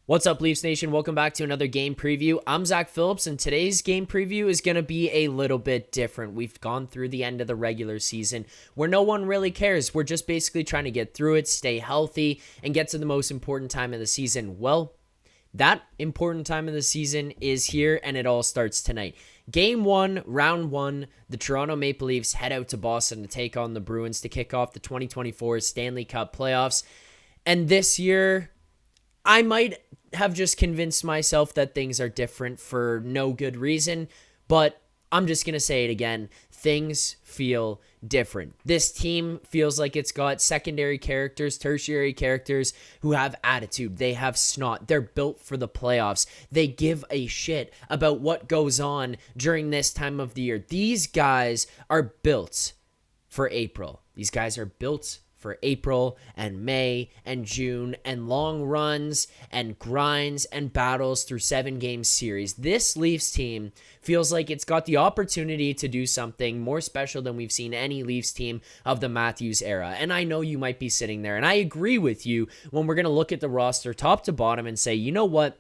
What's up, Leafs Nation? Welcome back to another game preview. I'm Zack Phillips, and today's game preview is going to be a little bit different. We've gone through the end of the regular season where no one really cares. We're just basically trying to get through it, stay healthy, and get to the most important time of the season. Well, that important time of the season is here, and it all starts tonight. Game 1, round 1, the Toronto Maple Leafs head out to Boston to take on the Bruins to kick off the 2024 Stanley Cup Playoffs. And this year, I might have just convinced myself that things are different for no good reason, but I'm just going to say it again. Things feel different. This team feels like it's got secondary characters, tertiary characters who have attitude. They have snot. They're built for the playoffs. They give a shit about what goes on during this time of the year. These guys are built for April. These guys are built for April and May and June and long runs and grinds and battles through 7-game series. This Leafs team feels like it's got the opportunity to do something more special than we've seen any Leafs team of the Matthews era. And I know you might be sitting there, and I agree with you when we're going to look at the roster top to bottom and say, you know what?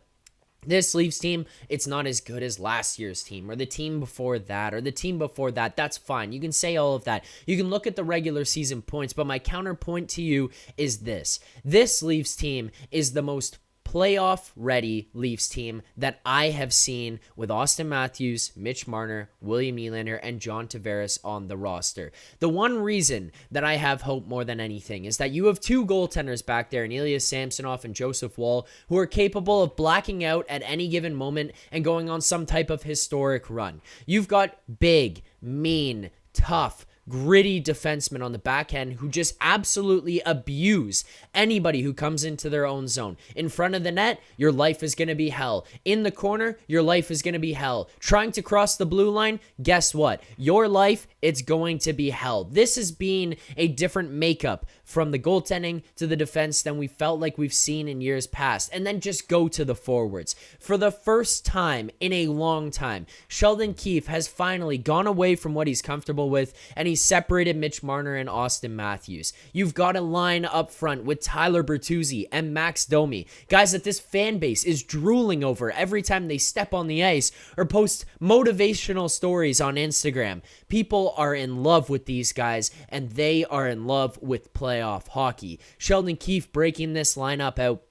This Leafs team, it's not as good as last year's team or the team before that or the team before that. That's fine. You can say all of that. You can look at the regular season points, but my counterpoint to you is this. This Leafs team is the most playoff-ready Leafs team that I have seen with Austin Matthews, Mitch Marner, William Nylander, and John Tavares on the roster. The one reason that I have hope more than anything is that you have two goaltenders back there in Ilya Samsonov and Joseph Woll who are capable of blacking out at any given moment and going on some type of historic run. You've got big, mean, tough, gritty defensemen on the back end who just absolutely abuse anybody who comes into their own zone. In front of the net, your life is going to be hell. In the corner, your life is going to be hell. Trying to cross the blue line, guess what? Your life, it's going to be hell. This has been a different makeup from the goaltending to the defense than we felt like we've seen in years past. And then just go to the forwards. For the first time in a long time, Sheldon Keefe has finally gone away from what he's comfortable with, and he's separated Mitch Marner and Austin Matthews. You've got a line up front with Tyler Bertuzzi and Max Domi, guys that this fan base is drooling over every time they step on the ice or post motivational stories on Instagram. People are in love with these guys, and they are in love with playoff hockey. Sheldon Keefe breaking this lineup out.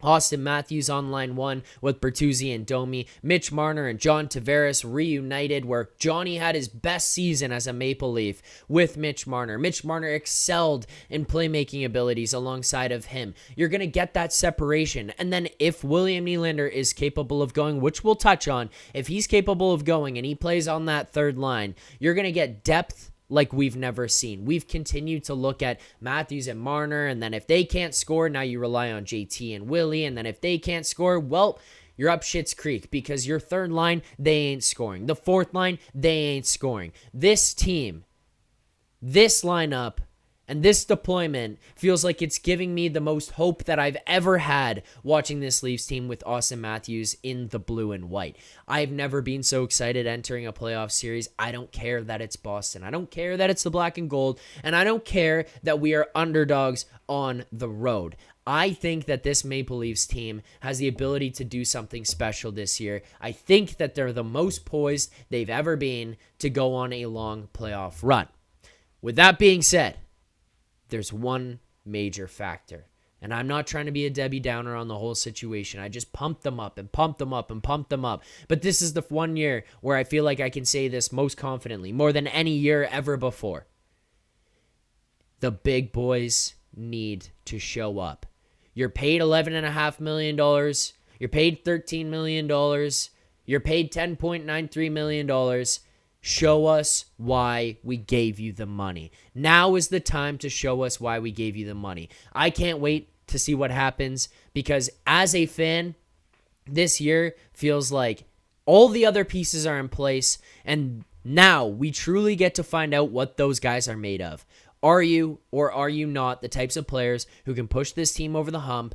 Austin Matthews on line 1 with Bertuzzi and Domi. Mitch Marner and John Tavares reunited, where Johnny had his best season as a Maple Leaf with Mitch Marner. Mitch Marner excelled in playmaking abilities alongside of him. You're going to get that separation. And then if William Nylander is capable of going, which we'll touch on, if he's capable of going and he plays on that third line, you're going to get depth like we've never seen. We've continued to look at Matthews and Marner, and then if they can't score, now you rely on JT and Willie, and then if they can't score, well, you're up shit's creek because your third line, they ain't scoring. The fourth line, they ain't scoring. This team, this lineup, and this deployment feels like it's giving me the most hope that I've ever had watching this Leafs team with Austin Matthews in the blue and white. I've never been so excited entering a playoff series. I don't care that it's Boston. I don't care that it's the black and gold. And I don't care that we are underdogs on the road. I think that this Maple Leafs team has the ability to do something special this year. I think that they're the most poised they've ever been to go on a long playoff run. With that being said, there's one major factor. And I'm not trying to be a Debbie Downer on the whole situation. I just pump them up and pump them up and pump them up. But this is the one year where I feel like I can say this most confidently, more than any year ever before. The big boys need to show up. You're paid $11.5 million. You're paid $13 million. You're paid $10.93 million. Show us why we gave you the money. Now is the time to show us why we gave you the money. I can't wait to see what happens because as a fan, this year feels like all the other pieces are in place and now we truly get to find out what those guys are made of. Are you or are you not the types of players who can push this team over the hump,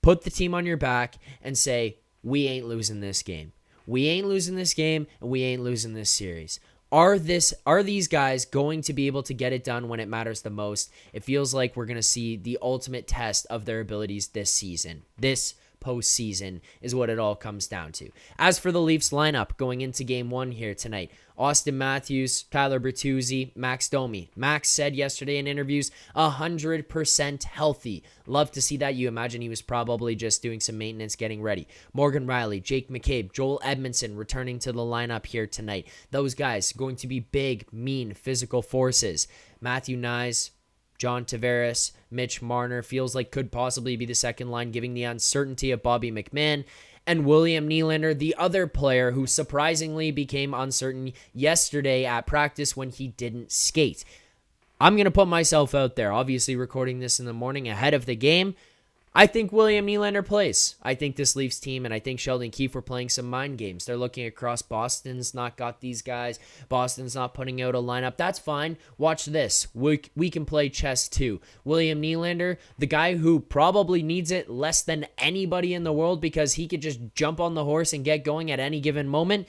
put the team on your back and say, we ain't losing this game. We ain't losing this game, and we ain't losing this series. Are these guys going to be able to get it done when it matters the most? It feels like we're going to see the ultimate test of their abilities this season, this postseason is what it all comes down to. As for the Leafs lineup going into game 1 here tonight, Auston Matthews, Tyler Bertuzzi, Max Domi. Max said yesterday in interviews, 100% healthy. Love to see that. You imagine he was probably just doing some maintenance, getting ready. Morgan Rielly, Jake McCabe, Joel Edmondson returning to the lineup here tonight. Those guys going to be big, mean, physical forces. Matthew Nyes, John Tavares, Mitch Marner feels like could possibly be the second line, giving the uncertainty of Bobby McMann. And William Nylander, the other player who surprisingly became uncertain yesterday at practice when he didn't skate. I'm going to put myself out there, obviously recording this in the morning ahead of the game. I think William Nylander plays. I think this Leafs team, and I think Sheldon Keefe were playing some mind games. They're looking across. Boston's not got these guys. Boston's not putting out a lineup. That's fine. Watch this. We can play chess too. William Nylander, the guy who probably needs it less than anybody in the world because he could just jump on the horse and get going at any given moment.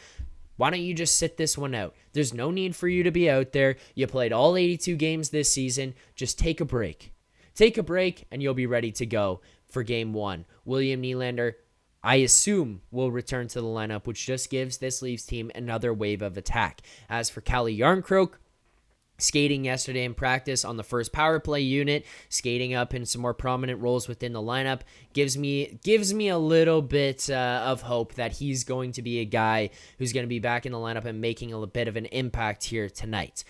Why don't you just sit this one out? There's no need for you to be out there. You played all 82 games this season. Just take a break. Take a break and you'll be ready to go for game 1. William Nylander, I assume, will return to the lineup, which just gives this Leafs team another wave of attack. As for Calle Jarnkrok, skating yesterday in practice on the first power play unit, skating up in some more prominent roles within the lineup, gives me a little bit of hope that he's going to be a guy who's going to be back in the lineup and making a bit of an impact here tonight.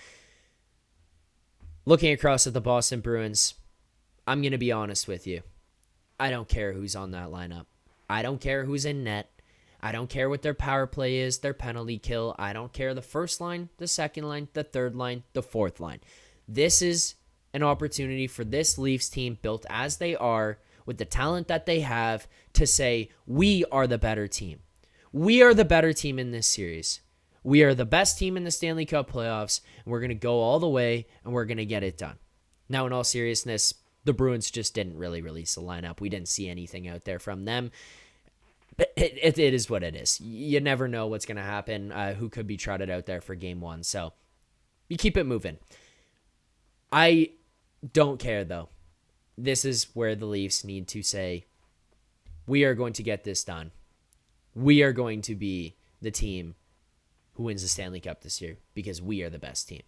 Looking across at the Boston Bruins, I'm going to be honest with you. I don't care who's on that lineup. I don't care who's in net. I don't care what their power play is, their penalty kill. I don't care the first line, the second line, the third line, the fourth line. This is an opportunity for this Leafs team, built as they are, with the talent that they have, to say, we are the better team. We are the better team in this series. We are the best team in the Stanley Cup Playoffs, and we're going to go all the way, and we're going to get it done. Now, in all seriousness, the Bruins just didn't really release a lineup. We didn't see anything out there from them. But it is what it is. You never know what's going to happen, who could be trotted out there for game 1. So you keep it moving. I don't care, though. This is where the Leafs need to say, we are going to get this done. We are going to be the team who wins the Stanley Cup this year because we are the best team.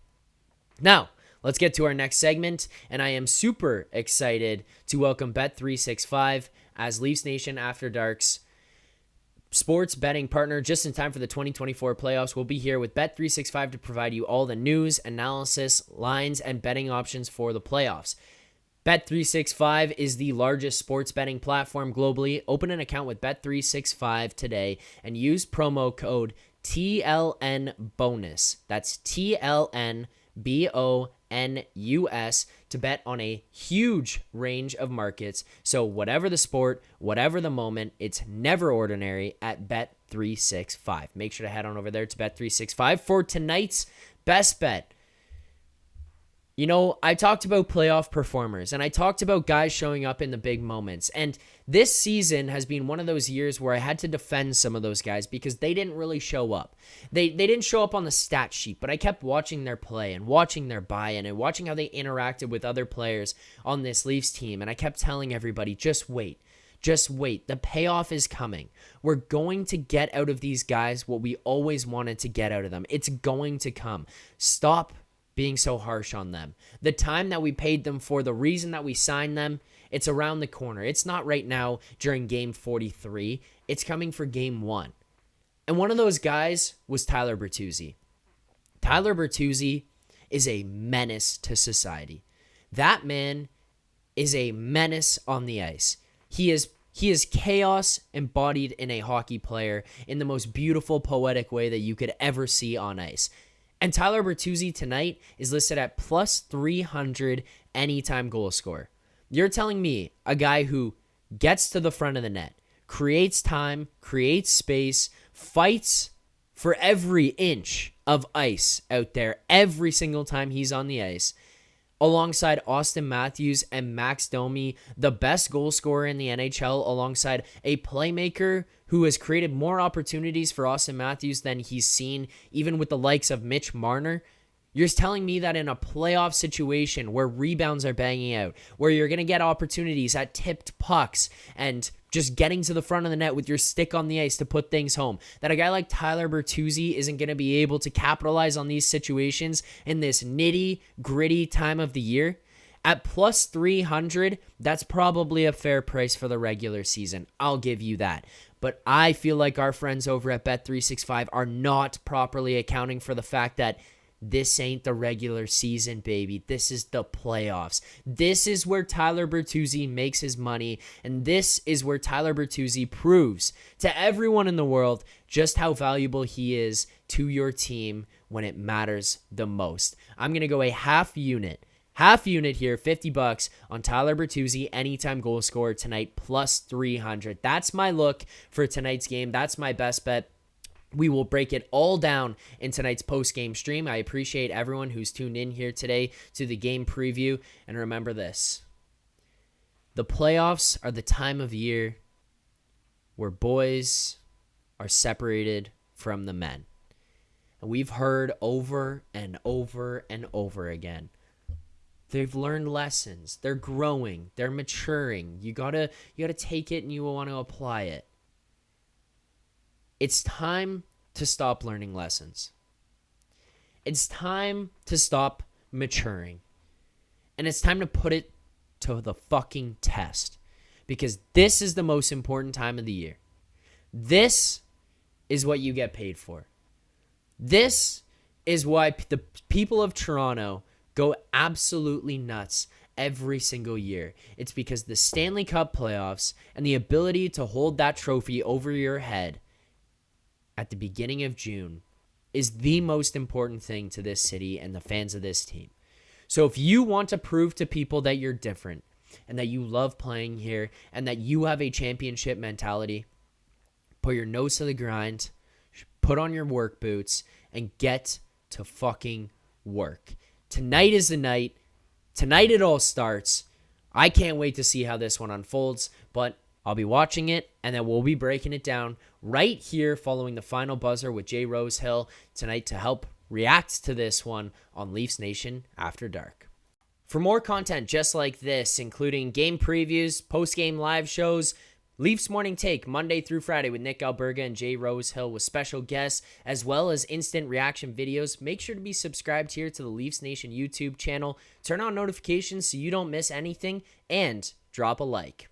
Now, let's get to our next segment, and I am super excited to welcome Bet365 as Leafs Nation After Dark's sports betting partner just in time for the 2024 playoffs. We'll be here with Bet365 to provide you all the news, analysis, lines, and betting options for the playoffs. Bet365 is the largest sports betting platform globally. Open an account with Bet365 today and use promo code TLNBONUS. That's TLNBONUS to bet on a huge range of markets. So whatever the sport, whatever the moment, it's never ordinary at Bet365. Make sure to head on over there to Bet365 for tonight's best bet. You know, I talked about playoff performers, and I talked about guys showing up in the big moments. And this season has been one of those years where I had to defend some of those guys because they didn't really show up. They didn't show up on the stat sheet, but I kept watching their play and watching their buy-in and watching how they interacted with other players on this Leafs team. And I kept telling everybody, just wait. Just wait. The payoff is coming. We're going to get out of these guys what we always wanted to get out of them. It's going to come. Stop being so harsh on them. The time that we paid them for, the reason that we signed them, it's around the corner. It's not right now during game 43. It's coming for game 1. And one of those guys was Tyler Bertuzzi. Tyler Bertuzzi is a menace to society. That man is a menace on the ice. He is chaos embodied in a hockey player in the most beautiful, poetic way that you could ever see on ice. And Tyler Bertuzzi tonight is listed at plus 300 anytime goal scorer. You're telling me a guy who gets to the front of the net, creates time, creates space, fights for every inch of ice out there every single time he's on the ice, alongside Auston Matthews and Max Domi, the best goal scorer in the NHL, alongside a playmaker who has created more opportunities for Auston Matthews than he's seen, even with the likes of Mitch Marner. You're telling me that in a playoff situation where rebounds are banging out, where you're going to get opportunities at tipped pucks and just getting to the front of the net with your stick on the ice to put things home. That a guy like Tyler Bertuzzi isn't going to be able to capitalize on these situations in this nitty-gritty time of the year. At plus 300, that's probably a fair price for the regular season. I'll give you that. But I feel like our friends over at Bet365 are not properly accounting for the fact that this ain't the regular season, baby. This is the playoffs. This is where Tyler Bertuzzi makes his money, and this is where Tyler Bertuzzi proves to everyone in the world just how valuable he is to your team when it matters the most. I'm going to go a half unit here, $50 on Tyler Bertuzzi, anytime goal scorer tonight, plus 300. That's my look for tonight's game. That's my best bet. We will break it all down in tonight's post-game stream. I appreciate everyone who's tuned in here today to the game preview. And remember this: the playoffs are the time of year where boys are separated from the men. And we've heard over and over and over again, they've learned lessons. They're growing. They're maturing. You gotta take it and you want to apply it. It's time to stop learning lessons. It's time to stop maturing. And it's time to put it to the fucking test. Because this is the most important time of the year. This is what you get paid for. This is why the people of Toronto go absolutely nuts every single year. It's because the Stanley Cup Playoffs and the ability to hold that trophy over your head at the beginning of June is the most important thing to this city and the fans of this team. So if you want to prove to people that you're different and that you love playing here and that you have a championship mentality, put your nose to the grind, put on your work boots, and get to fucking work. Tonight is the night. Tonight it all starts. I can't wait to see how this one unfolds, but I'll be watching it, and then we'll be breaking it down right here following the final buzzer with Jay Rosehill tonight to help react to this one on Leafs Nation After Dark. For more content just like this, including game previews, post-game live shows, Leafs Morning Take Monday through Friday with Nick Alberga and Jay Rosehill with special guests, as well as instant reaction videos, make sure to be subscribed here to the Leafs Nation YouTube channel. Turn on notifications so you don't miss anything, and drop a like.